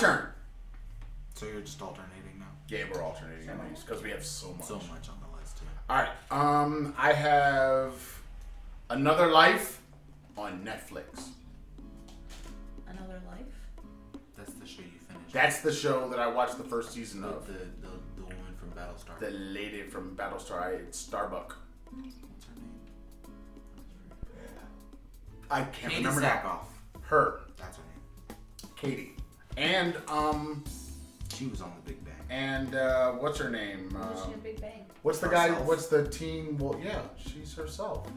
turn. So you're just alternating now? Yeah, we're alternating on these because we have so much. So much on the list, too. All right. I have Another Life on Netflix. Another Life? That's the show you finished. That's the show that I watched the first season of. The woman from Battlestar. The lady from Battlestar. It's Starbuck. What's her name? I can't Katie remember. Sackhoff. Her. That's her name. Katie. And She was on The Big Bang. and what's her name? Was she in Big Bang? What's the Herself. guy? What's the teen? Well, yeah, she's herself.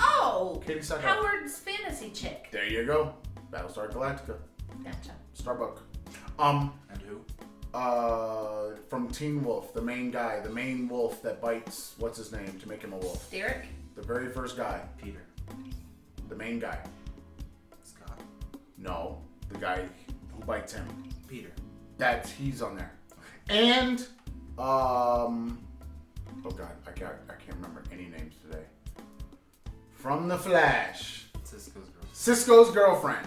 Oh! Katie Sackhoff. Howard's fantasy chick. There you go. Battlestar Galactica. Gotcha. Starbuck. And who? From Teen Wolf, the main guy, the main wolf that bites. What's his name to make him a wolf? Derek? The very first guy, Peter. the main guy. Scott. No, the guy who bites him. Peter. He's on there. And oh god, I can't remember any names today. From The Flash, Cisco's girl. Cisco's girlfriend.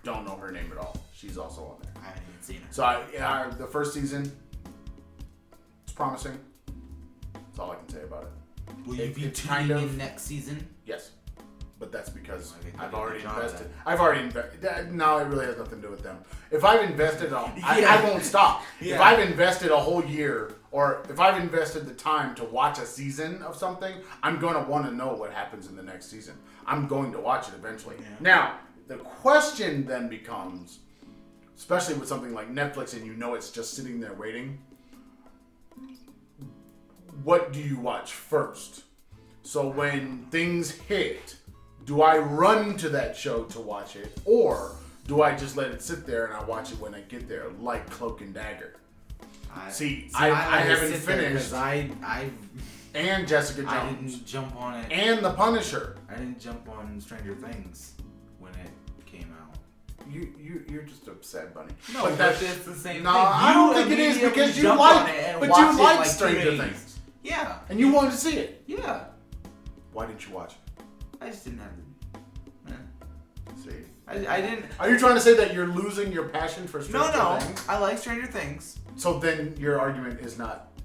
Don't know her name at all. She's also on there. I haven't even seen her. So the first season, it's promising. That's all I can say about it. Will you be it's tuning kind of- in next season? Yes, but that's because I think I've they did a already good job of invested. that. I've already invested. No, it really has nothing to do with them. If I've invested, I Yeah. won't stop. Yeah. If I've invested a whole year, or if I've invested the time to watch a season of something, I'm going to want to know what happens in the next season. I'm going to watch it eventually. Yeah. Now, the question then becomes, especially with something like Netflix and you know it's just sitting there waiting, what do you watch first? So when things hit, do I run to that show to watch it, or do I just let it sit there and I watch it when I get there, like Cloak and Dagger? I haven't finished. And Jessica Jones. I didn't jump on it. And The Punisher. I didn't jump on Stranger Things when it came out. You're just upset, Bunny. No, but it's the same thing. I don't think it is because you like Stranger Things. Yeah. And you wanted to see it. Yeah. Why didn't you watch it? I just didn't have See. I didn't. Are you trying to say that you're losing your passion for Stranger Things? I like Stranger Things. So then your argument is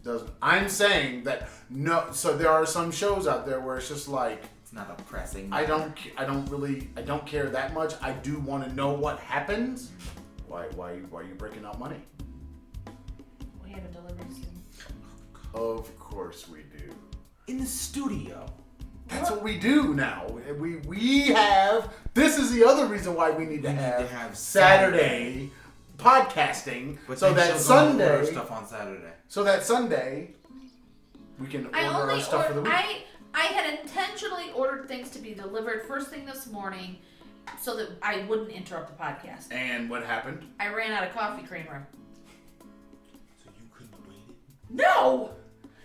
doesn't. I'm saying that no. So there are some shows out there where it's just like it's not a pressing. I don't care that much. I do want to know what happens. Why are you breaking out money? We have a delivery soon. Of course we do. In the studio. That's what we do now. We have. This is the other reason why we need to have Saturday podcasting, But so that Sunday stuff on Saturday. So that Sunday we can order our stuff for the week. I had intentionally ordered things to be delivered first thing this morning, so that I wouldn't interrupt the podcast. And what happened? I ran out of coffee creamer. So you couldn't wait it? No!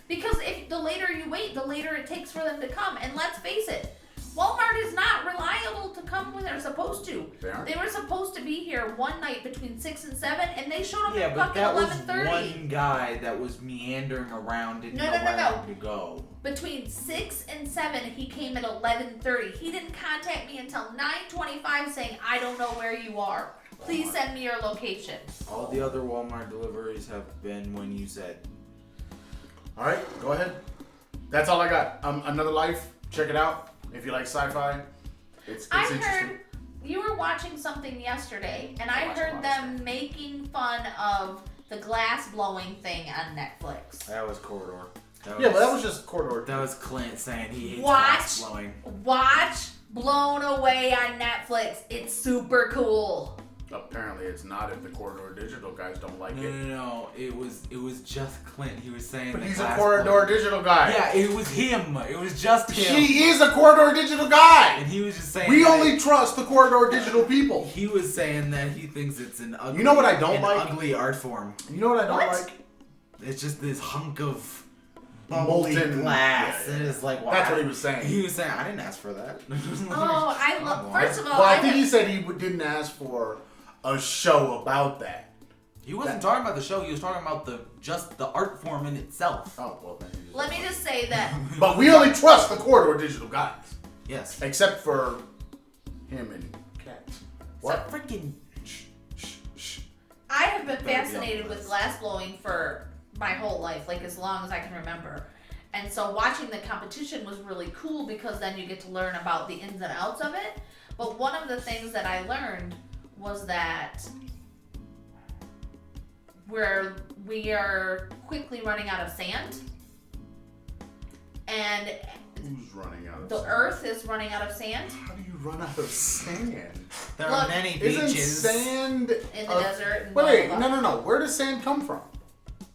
Because if the later you wait, the later it takes for them to come. And let's face it, Walmart is not reliable to come when they're supposed to. They aren't? They were supposed to be here one night between 6 and 7, and they showed up Yeah, at but fucking that was 11:30. one guy that was meandering around, didn't know No. where to go. Between 6 and 7, he came at 11:30. He didn't contact me until 9:25 saying, I don't know where you are. Please send me your location. All the other Walmart deliveries have been when you said. All right, go ahead. That's all I got. Another Life. Check it out if you like sci-fi. It's I interesting. heard you were watching something yesterday, and I watch a lot heard of them making fun of the glass blowing thing on Netflix. That was Corridor. Yeah, but that was just Corridor. That was Clint saying he hates Watch. glass blowing. Watch Blown Away on Netflix. It's super cool. Apparently, it's not if the Corridor Digital guys don't like it. No. It was just Clint. He was saying. But that he's a glass Corridor blowing. Digital guy. Yeah, it was him. It was just him. He is a Corridor Digital guy. And he was just saying. We that only trust the Corridor Digital people. He was saying that he thinks it's an ugly. You know what I don't like? Ugly art form. You know what I don't What? like? It's just this hunk of Molten molten glass. yeah. And it's like, wow. That's what he was saying. He was saying, I didn't ask for that. Oh, I love. First of all, Well, I think he said he didn't ask for a show about that. He wasn't talking about the show. He was talking about just the art form in itself. Oh, well, then. let me just say that But we only trust the Corridor Digital guys. Yes. Except for him and Kat. What? Freaking. I have have been fascinated with glass blowing for my whole life, like as long as I can remember. And so watching the competition was really cool because then you get to learn about the ins and outs of it. But one of the things that I learned was that we are quickly running out of sand. And who's running out of the sand? earth is running out of sand. How do you run out of sand? There are many beaches. Isn't sand In the desert. And wait, blah, blah, blah. no. Where does sand come from?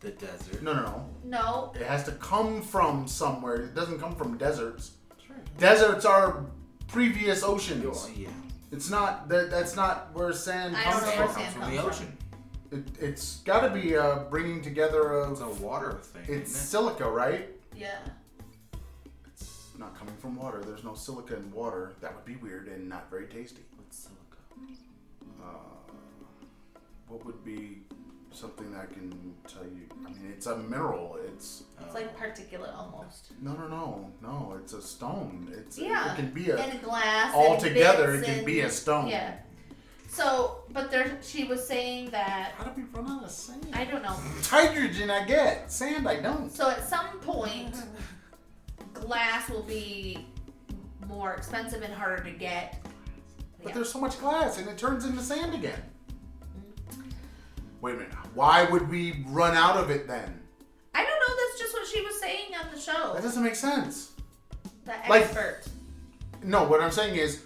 The desert. No. No. It has to come from somewhere. It doesn't come from deserts. Sure. Deserts are previous oceans. Oh, yeah. It's not that's not where sand I comes don't know where from. sand From comes the from. ocean. It's got to be bringing together It's a water thing. it's isn't silica, right? Yeah. It's not coming from water. There's no silica in water. That would be weird and not very tasty. it? What's silica? What would be something that I can tell you? I mean, it's a mineral. It's like particulate almost. no. It's a stone. Yeah. It can be a And glass. altogether. And It can be a stone. Yeah. So, but she was saying that How do we run out of sand? I don't know. Hydrogen, I get. Sand, I don't. So at some point, glass will be more expensive and harder to get. But Yeah. there's so much glass, and it turns into sand again. Wait a minute. Why would we run out of it then? I don't know. That's just what she was saying on the show. That doesn't make sense. The like- expert. No, what I'm saying is,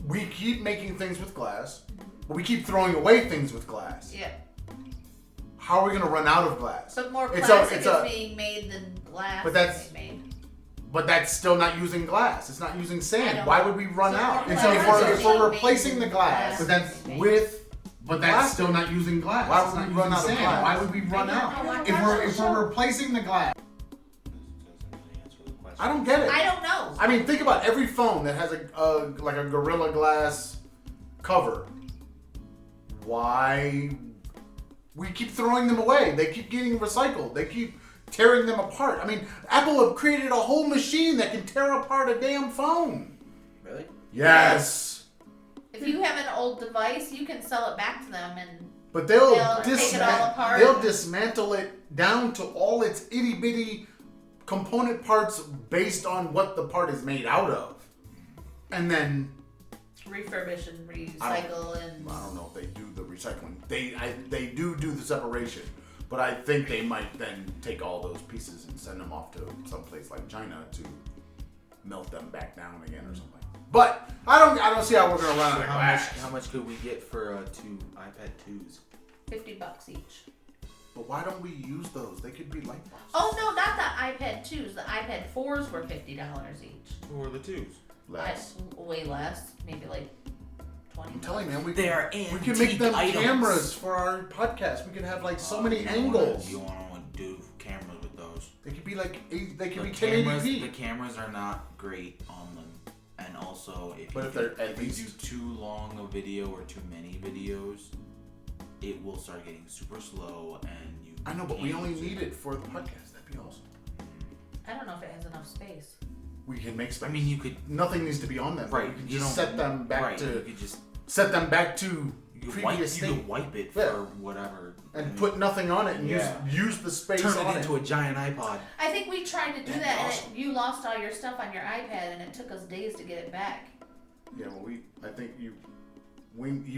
we keep making things with glass, but we keep throwing away things with glass. Yeah. How are we going to run out of glass? But more It's plastic it's is being made than glass But that's- is being made. But that's still not using glass. It's not using I sand. know. Why would we run So out? more And so if plastic we're is being replacing made the than glass, glass that's is being with. But that's plastic. still not using glass. Why It's would not we run using out of sand. glass? Why would we run I don't out? know. I If watched we're the if show. we're replacing the glass, I don't get it. I don't know. I mean, think about every phone that has a like a Gorilla Glass cover. Why? We keep throwing them away. They keep getting recycled. They keep tearing them apart. I mean, Apple have created a whole machine that can tear apart a damn phone. Really? Yes. If you have an old device, you can sell it back to them and But they'll They'll take it all apart. they'll dismantle it down to all its itty bitty component parts based on what the part is made out of, and then refurbish and recycle and. I don't know if they do the recycling. They do the separation, but I think they might then take all those pieces and send them off to some place like China to melt them back down again or something. But I don't see how we're gonna run out of glass. How much could we get for two iPad 2s? $50 each. But why don't we use those? They could be light bulbs. Oh no, not the iPad 2s. The iPad 4s were $50 each. Who are the 2s? Less. Way less, maybe like 20. I'm telling you, man, we They're can make antique them items. cameras for our podcast. We can have like so many You angles. want to do cameras with those? They could be like they could be cameras, 1080p. the cameras are not great on them, and also if But you, if they're at if you least- do too long a video or too many videos, it will start getting super slow, and you. I know, but we can't only use need it for the podcast. That'd be awesome. I don't know if it has enough space. We can make space. I mean, you could. Nothing needs to be on them. Right. We can You just don't- set them back right, to You could just. set them back to You could previous state wipe it Yeah. for whatever. and put nothing on it and Yeah. use the space Turn on it into a giant iPod. I think we tried to do That'd be that, awesome. and you lost all your stuff on your iPad, and it took us days to get it back. Yeah, well, I think you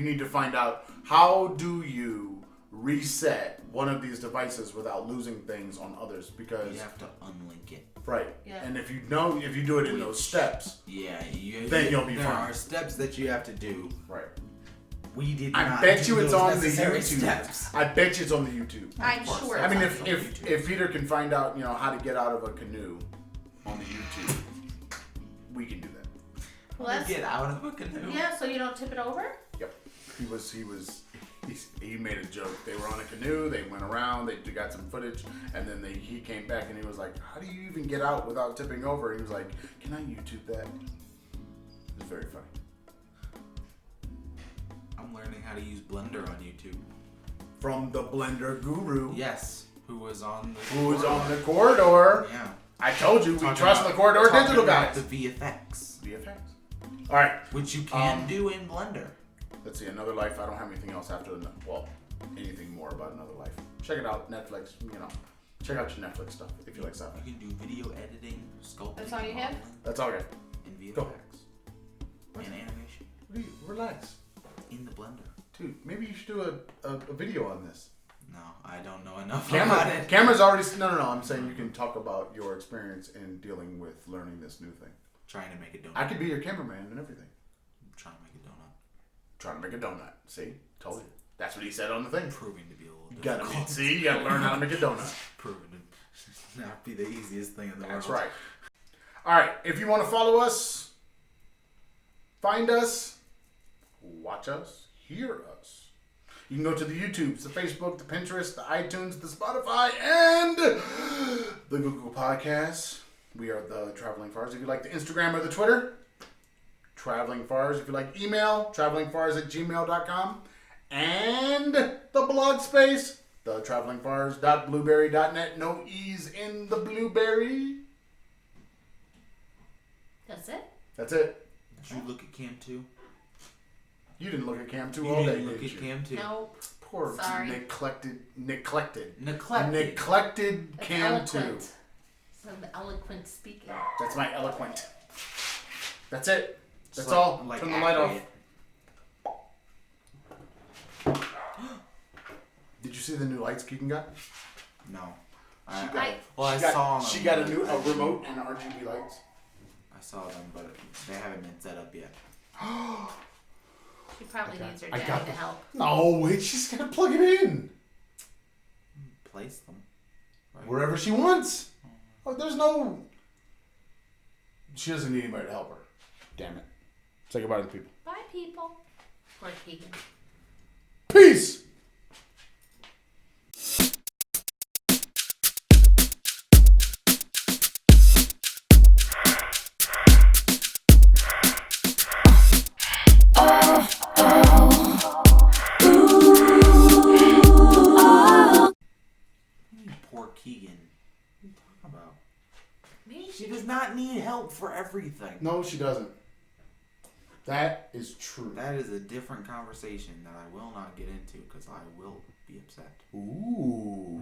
need to find out how do you reset one of these devices without losing things on others because You have to unlink it. right. Yeah. And if you do it in those steps, Yeah, Then you'll be there fine. are steps that you have to do. right. We did I not bet do you it's those on the necessary YouTube. steps. I bet you it's on the YouTube. I'm course. sure. I mean, it's on if Peter can find out, how to get out of a canoe on the YouTube, we can do that. Well, that's, Get out of a canoe. yeah, so you don't tip it over? Yep. He made a joke. They were on a canoe. They went around. They got some footage, and then he came back and he was like, "How do you even get out without tipping over?" And he was like, "Can I YouTube that?" It was very funny. I'm learning how to use Blender on YouTube. From the Blender Guru, Yes, who was on the who was on the corridor. Yeah. I told you we Talking trust about- the corridor talking digital about guys. The VFX, VFX. All right. which you can Um, do in Blender. Let's see. Another life. I don't have anything else after the. Well, anything more about another life, check it out. Netflix, check out your Netflix stuff if you like sci-fi. You can do video editing, sculpting, That's all you have? modeling, That's all good. and VFX. Go. And animation. Relax. In the blender. Dude, maybe you should do a video on this. No, I don't know enough about it. Camera's already... No, I'm saying you can talk about your experience in dealing with learning this new thing. Trying to make a donut. I could be your cameraman and everything. I'm trying to make a donut. Trying to make a donut. See? Told you. That's what he said on the thing. Proving to be a little You difficult. gotta learn how to make a donut. Proving to not be the easiest thing in the world. That's right. Alright, if you want to follow us, find us, watch us, hear us. You can go to the YouTubes, the Facebook, the Pinterest, the iTunes, the Spotify, and the Google Podcasts. We are the Traveling Farrs. If you like the Instagram or the Twitter, Traveling Farrs. If you like email, travelingfars@gmail.com. And the blog space, the travelingfars.blueberry.net. No E's in the blueberry. That's it? That's it. Did you look at Cam 2? You didn't look at Cam 2 You all day, didn't look did at you? Cam 2. Nope. Poor Sorry. neglected Neglected. That's Cam 2. eloquent. Some eloquent speaking. That's my eloquent. That's it. That's Just all. like Turn the light off. accurate. Did you see the new lights Keegan got? No. I saw them. She got a new remote and RGB lights. I saw them, but they haven't been set up yet. She probably Okay. needs her I dad got to them. help. No, wait, she's got to plug it in. Place them. Right? Wherever she wants. Oh, there's no... She doesn't need anybody to help her. Damn it. Say goodbye to the people. Bye, people. Poor Keegan. Peace! Poor Keegan. What are you talking about? Maybe She does not need help for everything. No, she doesn't. That is true. That is a different conversation that I will not get into because I will be upset. Ooh.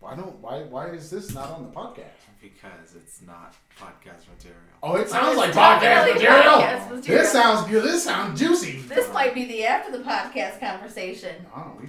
Why is this not on the podcast? Because it's not podcast material. Oh, it sounds It's like podcast definitely material. podcast material. This sounds good. This sounds juicy. This might be the after the podcast conversation. Oh,